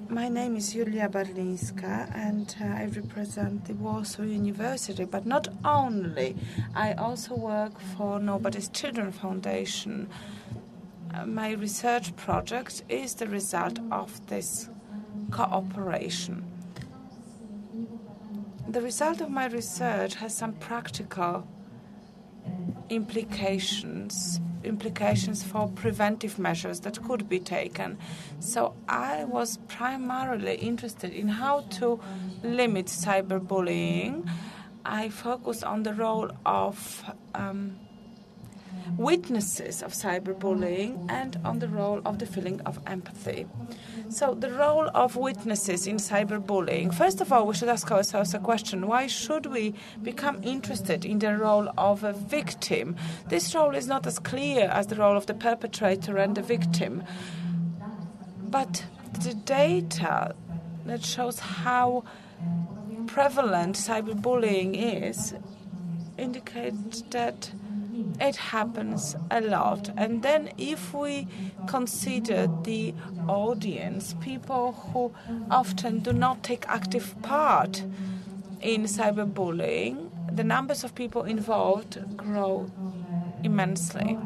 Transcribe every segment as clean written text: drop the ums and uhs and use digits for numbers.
My name is Julia Barlińska, and I represent the Warsaw University, but not only. I also work for Nobody's Children Foundation. My research project is the result of this cooperation. The result of my research has some practical implications for preventive measures that could be taken. So I was primarily interested in how to limit cyberbullying. I focused on the role of witnesses of cyberbullying and on the role of the feeling of empathy. So the role of witnesses in cyberbullying. First of all, we should ask ourselves a question: why should we become interested in the role of a victim? This role is not as clear as the role of the perpetrator and the victim. But the data that shows how prevalent cyberbullying is indicate that it happens a lot. And then if we consider the audience, people who often do not take active part in cyberbullying, the numbers of people involved grow immensely.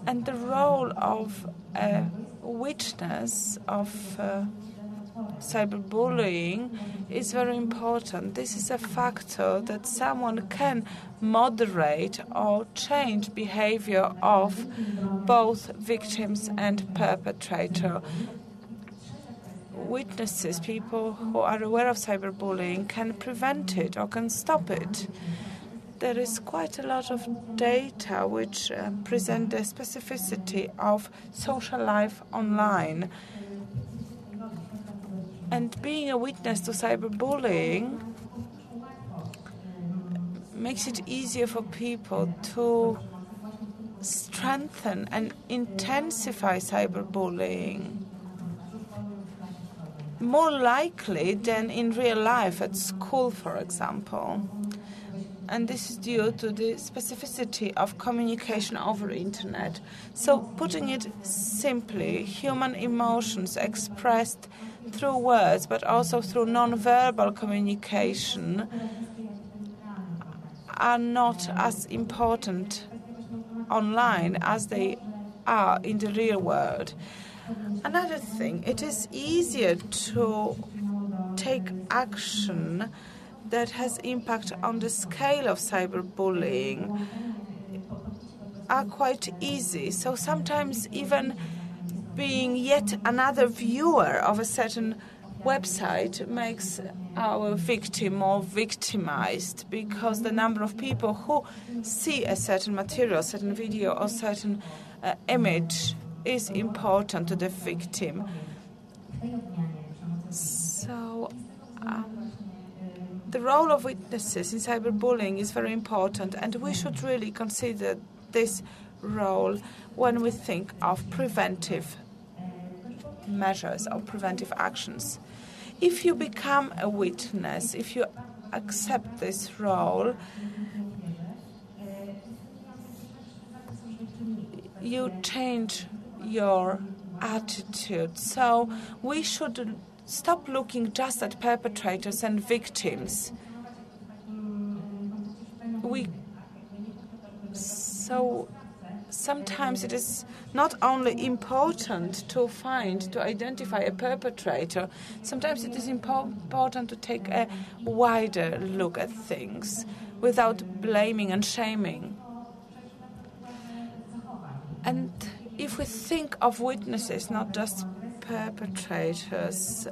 And the role of a witness of cyberbullying is very important. This is a factor that someone can moderate or change behavior of both victims and perpetrator. Witnesses, people who are aware of cyberbullying, can prevent it or can stop it. There is quite a lot of data which present the specificity of social life online. And being a witness to cyberbullying makes it easier for people to strengthen and intensify cyberbullying, more likely than in real life at school, for example. And this is due to the specificity of communication over internet. So, putting it simply, human emotions expressed through words, but also through non-verbal communication, are not as important online as they are in the real world. Another thing, it is easier to take action that has impact on the scale of cyberbullying are quite easy. So sometimes even being yet another viewer of a certain website makes our victim more victimized, because the number of people who see a certain material, certain video or certain image is important to the victim. So the role of witnesses in cyberbullying is very important, and we should really consider this role when we think of preventive measures or preventive actions. If you become a witness, if you accept this role, you change your attitude. So we should stop looking just at perpetrators and victims. So sometimes it is not only important to identify a perpetrator, sometimes it is important to take a wider look at things without blaming and shaming. And if we think of witnesses, not just perpetrators,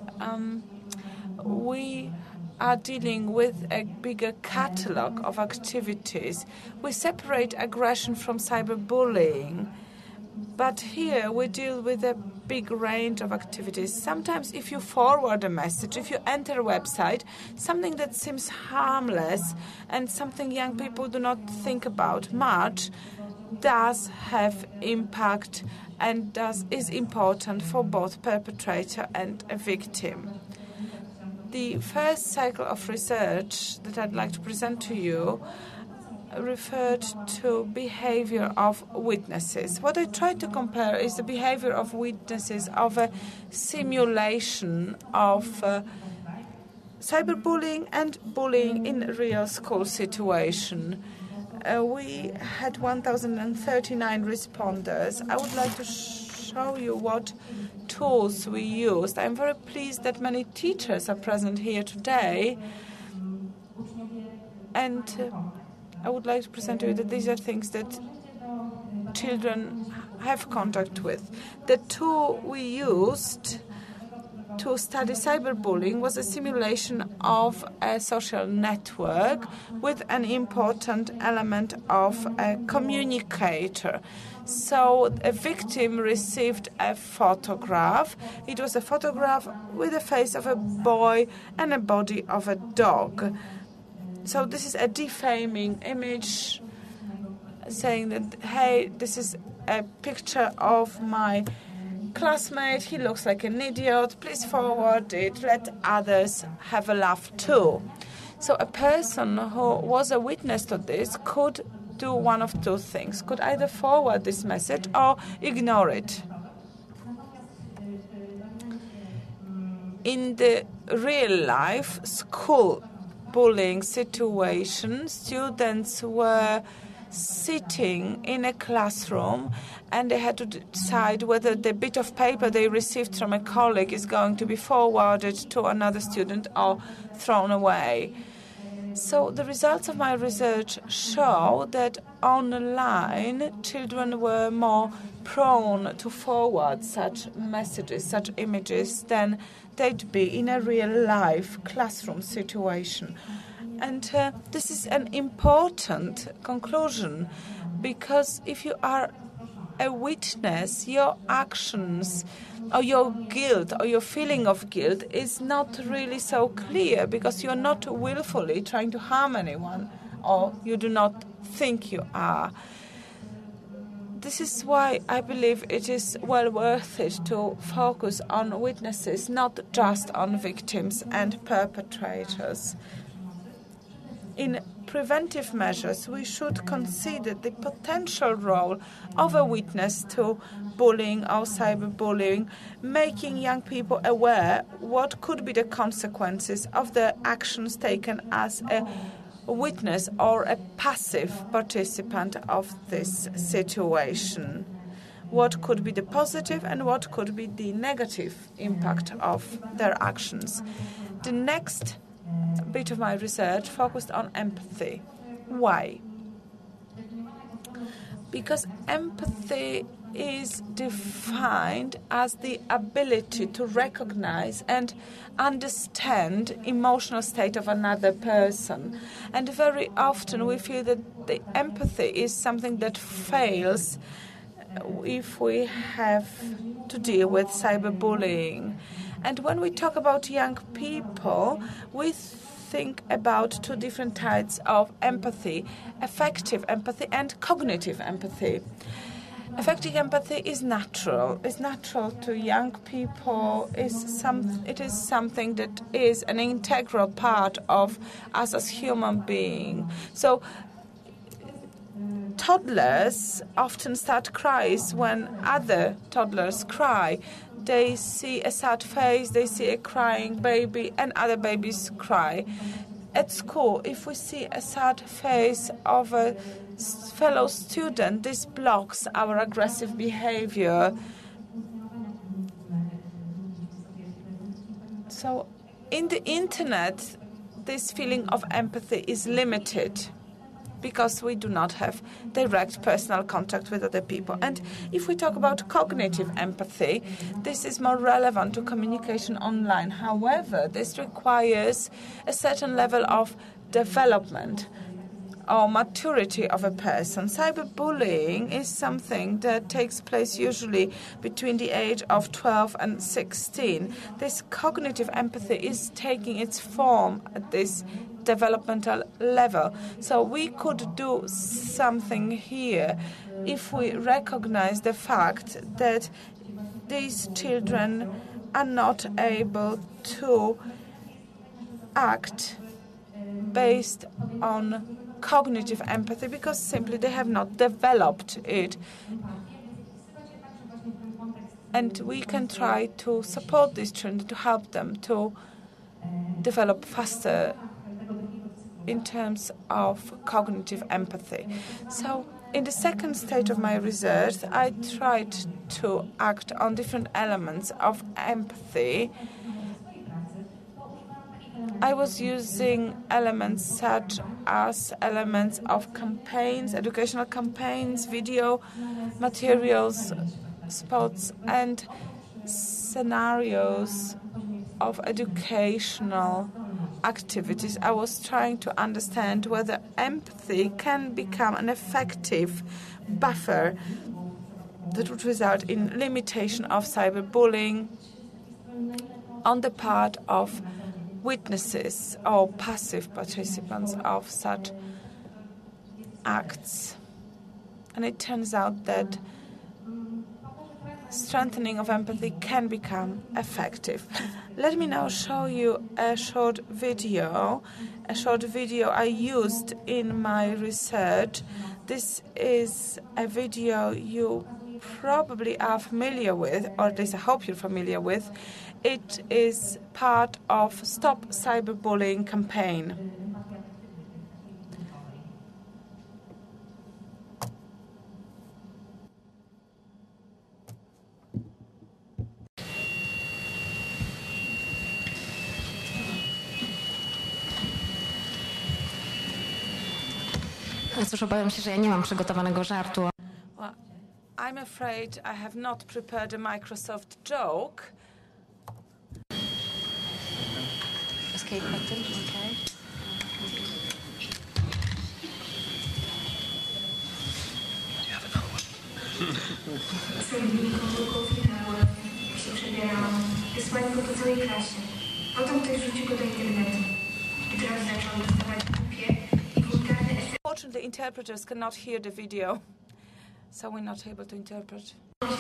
we are dealing with a bigger catalog of activities. We separate aggression from cyberbullying, but here we deal with a big range of activities. Sometimes if you forward a message, if you enter a website, something that seems harmless and something young people do not think about much does have impact and is important for both perpetrator and a victim. The first cycle of research that I'd like to present to you referred to behavior of witnesses. What I tried to compare is the behavior of witnesses of a simulation of cyberbullying and bullying in a real school situation. We had 1,039 responders. I would like to show you what tools we used. I'm very pleased that many teachers are present here today. And I would like to present to you that these are things that children have contact with. The tool we used to study cyberbullying was a simulation of a social network with an important element of a communicator. So a victim received a photograph. It was a photograph with the face of a boy and a body of a dog. So this is a defaming image saying that, hey, this is a picture of my classmate, he looks like an idiot, please forward it, let others have a laugh too. So a person who was a witness to this could do one of two things, could either forward this message or ignore it. In the real life school bullying situation, students were sitting in a classroom and they had to decide whether the bit of paper they received from a colleague is going to be forwarded to another student or thrown away. So the results of my research show that online children were more prone to forward such messages, such images, than they'd be in a real-life classroom situation. And this is an important conclusion, because if you are a witness, your actions or your guilt or your feeling of guilt is not really so clear, because you're not willfully trying to harm anyone, or you do not think you are. This is why I believe it is well worth it to focus on witnesses, not just on victims and perpetrators. In preventive measures, we should consider the potential role of a witness to bullying or cyberbullying, making young people aware what could be the consequences of their actions taken as a witness or a passive participant of this situation. What could be the positive and what could be the negative impact of their actions. The next bit of my research focused on empathy. Why? Because empathy is defined as the ability to recognize and understand emotional state of another person. And very often we feel that the empathy is something that fails if we have to deal with cyberbullying. And when we talk about young people, we think about two different types of empathy: affective empathy and cognitive empathy. Affective empathy is natural. It's natural to young people. It is something that is an integral part of us as human beings. So toddlers often start cries when other toddlers cry. They see a sad face, they see a crying baby, and other babies cry. At school, if we see a sad face of a fellow student, this blocks our aggressive behavior. So in the internet, this feeling of empathy is limited, because we do not have direct personal contact with other people. And if we talk about cognitive empathy, this is more relevant to communication online. However, this requires a certain level of development or maturity of a person. Cyberbullying is something that takes place usually between the age of 12 and 16. This cognitive empathy is taking its form at this developmental level. So we could do something here if we recognize the fact that these children are not able to act based on cognitive empathy because simply they have not developed it. And we can try to support these children, to help them to develop faster in terms of cognitive empathy. So in the second stage of my research, I tried to act on different elements of empathy. I was using elements such as elements of campaigns, educational campaigns, video materials, spots, and scenarios of educational activities. I was trying to understand whether empathy can become an effective buffer that would result in limitation of cyberbullying on the part of witnesses or passive participants of such acts. And it turns out that strengthening of empathy can become effective. Let me now show you a short video I used in my research. This is a video you probably are familiar with, or at least I hope you're familiar with. It is part of Stop Cyberbullying campaign. Cóż, obawiam się, że ja nie mam przygotowanego żartu. Well, I'm afraid I have not prepared a Microsoft joke. Escape button, okay. Do you have another one? się przebierałam. Wysłali go po całej klasie. Potem ktoś rzucił go do internetu. I teraz zaczął dostawać głupie i wulgarne esy. Unfortunately, interpreters cannot hear the video, so we're not able to interpret. Bardzo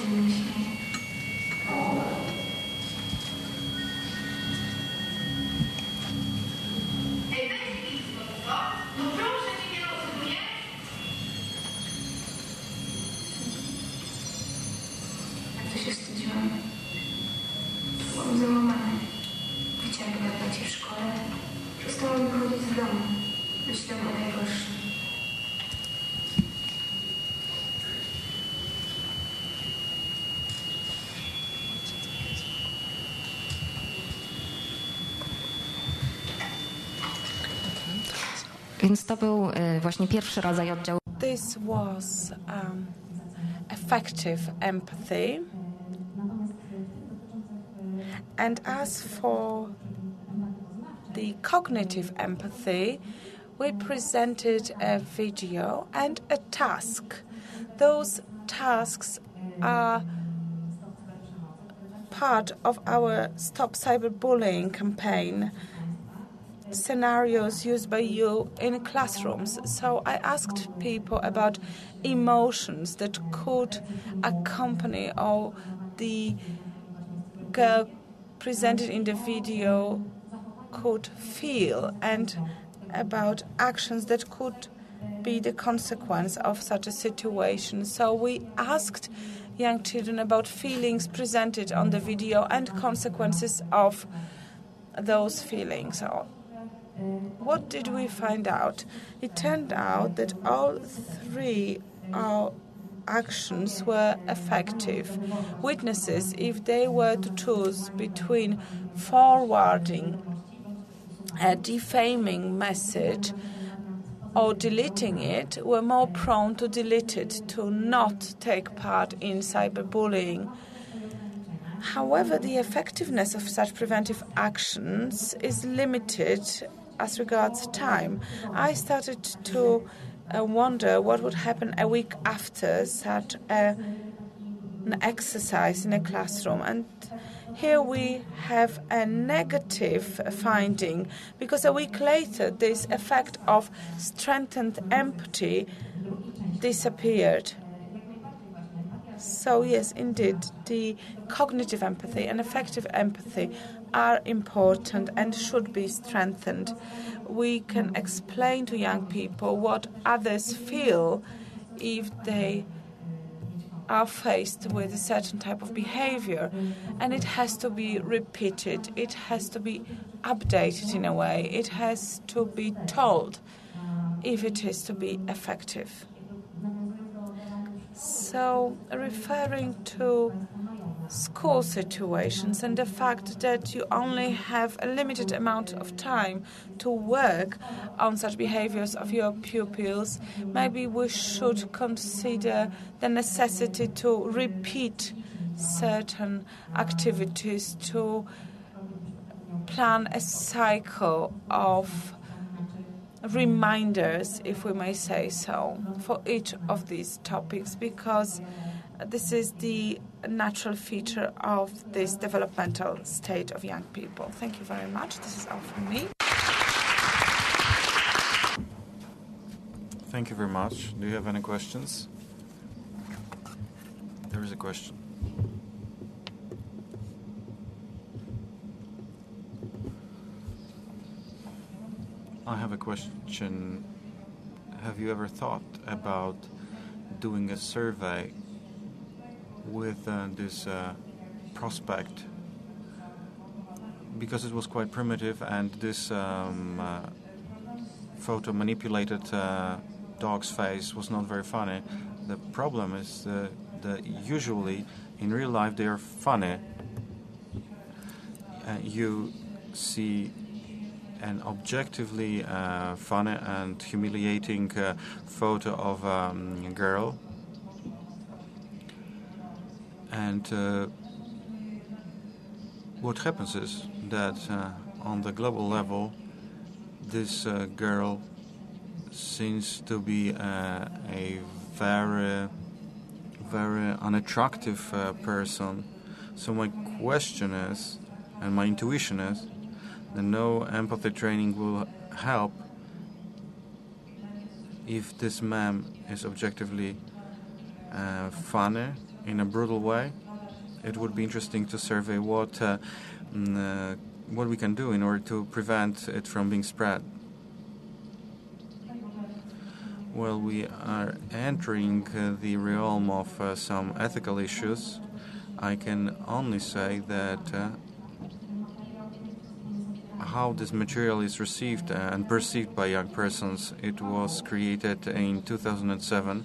się wstydziłam. Byłam załamana. Chciałam pogadać się w szkole. Przestałam wychodzić z domu. Myślałam o najgorszym. Więc to był właśnie pierwszy rodzaj oddziału. This was effective empathy. And as for the cognitive empathy, we presented a video and a task. Those tasks are part of our Stop Cyberbullying campaign, scenarios used by you in classrooms. So I asked people about emotions that could accompany or the girl presented in the video could feel, and about actions that could be the consequence of such a situation. So we asked young children about feelings presented on the video and consequences of those feelings. So what did we find out? It turned out that all three actions were effective. Witnesses, if they were to choose between forwarding a defaming message or deleting it, were more prone to delete it, to not take part in cyberbullying. However, the effectiveness of such preventive actions is limited as regards time. I started to wonder what would happen a week after such an exercise in a classroom. And here we have a negative finding, because a week later this effect of strengthened empathy disappeared. So yes, indeed, the cognitive empathy and effective empathy are important and should be strengthened. We can explain to young people what others feel if they are faced with a certain type of behavior, and it has to be repeated, it has to be updated in a way, it has to be told if it is to be effective. So, referring to school situations and the fact that you only have a limited amount of time to work on such behaviors of your pupils, maybe we should consider the necessity to repeat certain activities, to plan a cycle of reminders, if we may say so, for each of these topics, because this is the natural feature of this developmental state of young people. Thank you very much. This is all from me. Thank you very much. Do you have any questions? There is a question. I have a question. Have you ever thought about doing a survey with this prospect? Because it was quite primitive, and this photo manipulated dog's face was not very funny. The problem is that usually in real life they are funny. You see an objectively funny and humiliating photo of a girl, and what happens is that on the global level this girl seems to be a very, very unattractive person. So my question is, and my intuition is, that no empathy training will help if this ma'am is objectively funny in a brutal way. It would be interesting to survey what we can do in order to prevent it from being spread. Well, we are entering the realm of some ethical issues. I can only say that how this material is received and perceived by young persons. It was created in 2007.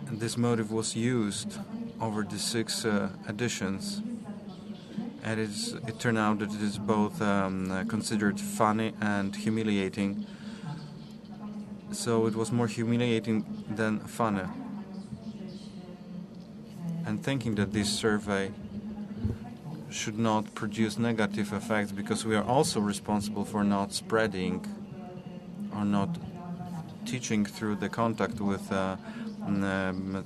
And this motive was used over the 6 editions. And it turned out that it is both considered funny and humiliating. So it was more humiliating than funny. And thinking that this survey should not produce negative effects, because we are also responsible for not spreading or not teaching through the contact with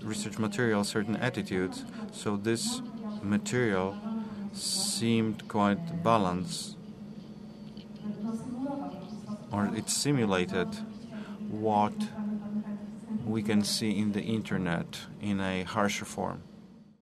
research material certain attitudes. So this material seemed quite balanced, or it simulated what we can see in the internet in a harsher form.